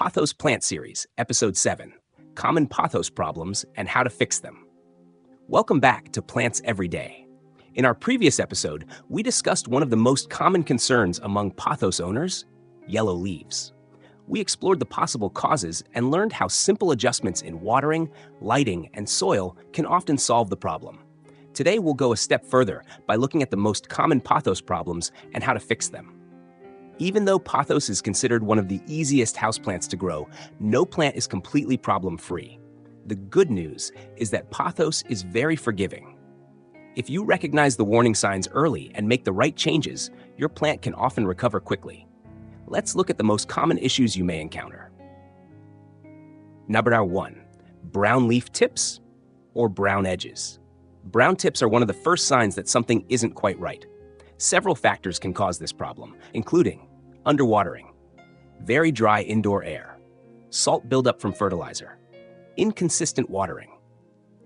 Pothos Plant Series, Episode 7, Common Pothos Problems and How to Fix Them. Welcome back to Plants Every Day. In our previous episode, we discussed one of the most common concerns among pothos owners, yellow leaves. We explored the possible causes and learned how simple adjustments in watering, lighting, and soil can often solve the problem. Today, we'll go a step further by looking at the most common pothos problems and how to fix them. Even though pothos is considered one of the easiest houseplants to grow, no plant is completely problem-free. The good news is that pothos is very forgiving. If you recognize the warning signs early and make the right changes, your plant can often recover quickly. Let's look at the most common issues you may encounter. Number 1, brown leaf tips or brown edges. Brown tips are one of the first signs that something isn't quite right. Several factors can cause this problem, including underwatering, very dry indoor air, salt buildup from fertilizer, inconsistent watering.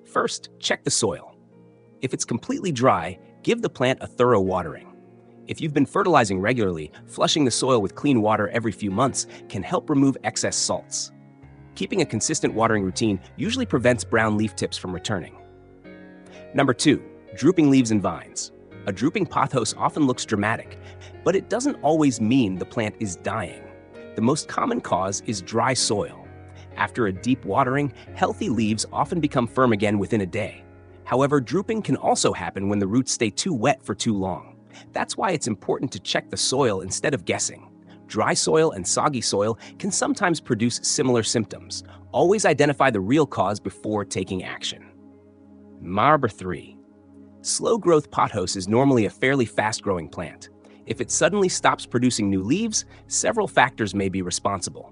First, check the soil. If it's completely dry, give the plant a thorough watering. If you've been fertilizing regularly, flushing the soil with clean water every few months can help remove excess salts. Keeping a consistent watering routine usually prevents brown leaf tips from returning. Number 2, drooping leaves and vines. A drooping pothos often looks dramatic, but it doesn't always mean the plant is dying. The most common cause is dry soil. After a deep watering, healthy leaves often become firm again within a day. However, drooping can also happen when the roots stay too wet for too long. That's why it's important to check the soil instead of guessing. Dry soil and soggy soil can sometimes produce similar symptoms. Always identify the real cause before taking action. Number 3. Slow-growth pothos is normally a fairly fast-growing plant. If it suddenly stops producing new leaves, several factors may be responsible.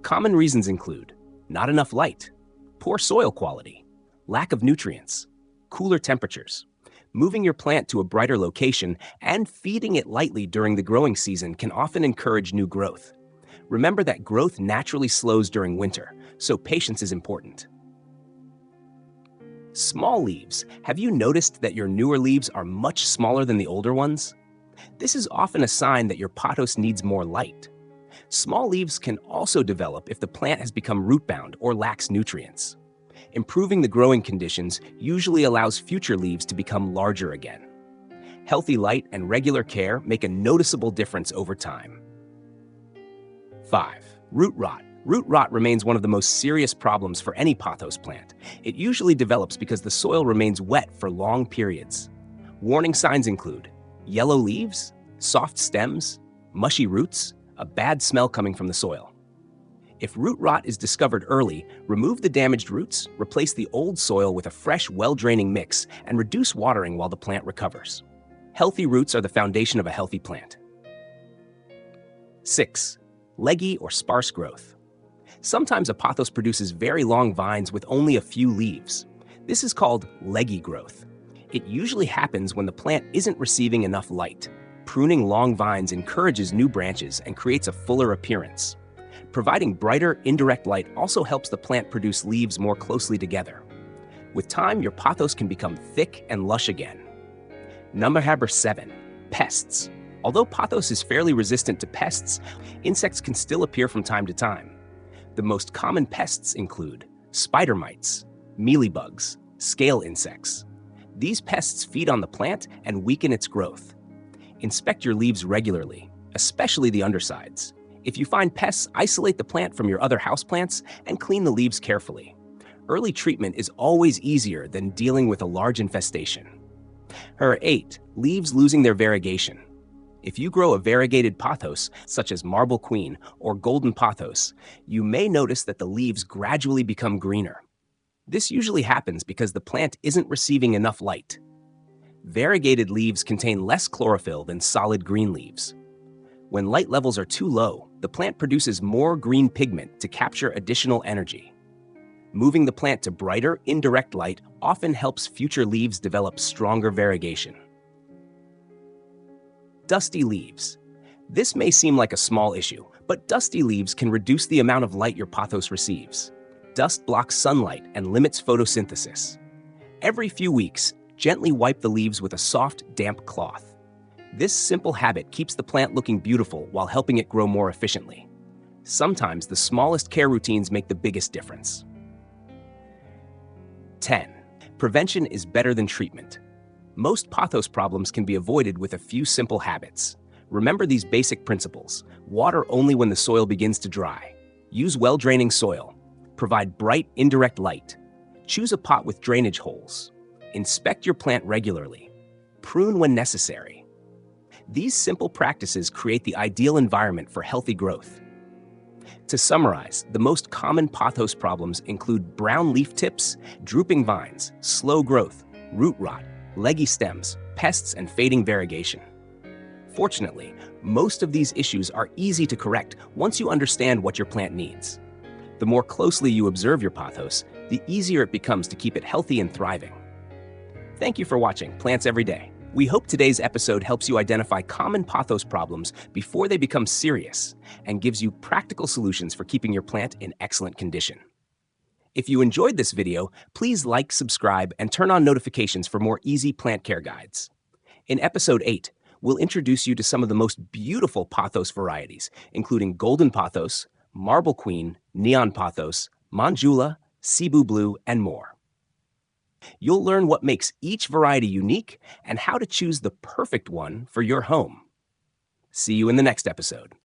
Common reasons include not enough light, poor soil quality, lack of nutrients, cooler temperatures. Moving your plant to a brighter location and feeding it lightly during the growing season can often encourage new growth. Remember that growth naturally slows during winter, so patience is important. Small leaves. Have you noticed that your newer leaves are much smaller than the older ones? This is often a sign that your pothos needs more light. Small leaves can also develop if the plant has become root-bound or lacks nutrients. Improving the growing conditions usually allows future leaves to become larger again. Healthy light and regular care make a noticeable difference over time. 5. Root rot. Root rot remains one of the most serious problems for any pothos plant. It usually develops because the soil remains wet for long periods. Warning signs include yellow leaves, soft stems, mushy roots, a bad smell coming from the soil. If root rot is discovered early, remove the damaged roots, replace the old soil with a fresh, well-draining mix, and reduce watering while the plant recovers. Healthy roots are the foundation of a healthy plant. 6. Leggy or sparse growth. Sometimes a pothos produces very long vines with only a few leaves. This is called leggy growth. It usually happens when the plant isn't receiving enough light. Pruning long vines encourages new branches and creates a fuller appearance. Providing brighter, indirect light also helps the plant produce leaves more closely together. With time, your pothos can become thick and lush again. Number 7, pests. Although pothos is fairly resistant to pests, insects can still appear from time to time. The most common pests include spider mites, mealybugs, scale insects. These pests feed on the plant and weaken its growth. Inspect your leaves regularly, especially the undersides. If you find pests, isolate the plant from your other houseplants and clean the leaves carefully. Early treatment is always easier than dealing with a large infestation. 8. Leaves losing their variegation. If you grow a variegated pothos, such as marble queen or golden pothos, you may notice that the leaves gradually become greener. This usually happens because the plant isn't receiving enough light. Variegated leaves contain less chlorophyll than solid green leaves. When light levels are too low, the plant produces more green pigment to capture additional energy. Moving the plant to brighter, indirect light often helps future leaves develop stronger variegation. Dusty leaves. This may seem like a small issue, but dusty leaves can reduce the amount of light your pothos receives. Dust blocks sunlight and limits photosynthesis. Every few weeks, gently wipe the leaves with a soft, damp cloth. This simple habit keeps the plant looking beautiful while helping it grow more efficiently. Sometimes the smallest care routines make the biggest difference. 10. Prevention is better than treatment. Most pothos problems can be avoided with a few simple habits. Remember these basic principles. Water only when the soil begins to dry. Use well-draining soil. Provide bright, indirect light. Choose a pot with drainage holes. Inspect your plant regularly. Prune when necessary. These simple practices create the ideal environment for healthy growth. To summarize, the most common pothos problems include brown leaf tips, drooping vines, slow growth, root rot, leggy stems, pests, and fading variegation. Fortunately, most of these issues are easy to correct once you understand what your plant needs. The more closely you observe your pothos, the easier it becomes to keep it healthy and thriving. Thank you for watching Plants Every Day. We hope today's episode helps you identify common pothos problems before they become serious and gives you practical solutions for keeping your plant in excellent condition. If you enjoyed this video, please like, subscribe, and turn on notifications for more easy plant care guides. In Episode 8, we'll introduce you to some of the most beautiful pothos varieties, including golden pothos, marble queen, neon pothos, manjula, cebu blue, and more. You'll learn what makes each variety unique and how to choose the perfect one for your home. See you in the next episode.